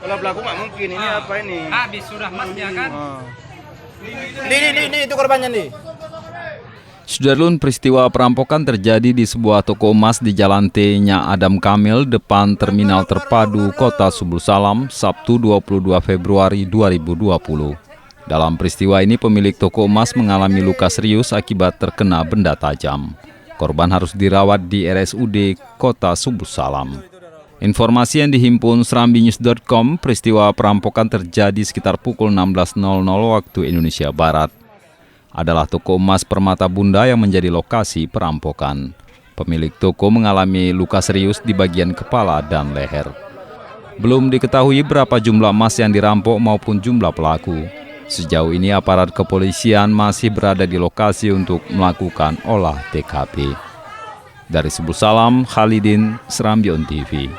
Kalau pelaku nggak mungkin, ini apa ini? Habis sudah masnya kan? Ini itu korbannya nih. Sudarlun, peristiwa perampokan terjadi di sebuah toko emas di Jalan T-nya Adam Kamil, depan Terminal Terpadu Kota Subul Salam, Sabtu 22 Februari 2020. Dalam peristiwa ini, pemilik toko emas mengalami luka serius akibat terkena benda tajam. Korban harus dirawat di RSUD Kota Subul Salam. Informasi yang dihimpun serambinews.com, peristiwa perampokan terjadi sekitar pukul 16.00 waktu Indonesia Barat. Adalah toko emas Permata Bunda yang menjadi lokasi perampokan. Pemilik toko mengalami luka serius di bagian kepala dan leher. Belum diketahui berapa jumlah emas yang dirampok maupun jumlah pelaku. Sejauh ini aparat kepolisian masih berada di lokasi untuk melakukan olah TKP. Dari Subul Salam, Khalidin, Serambion TV.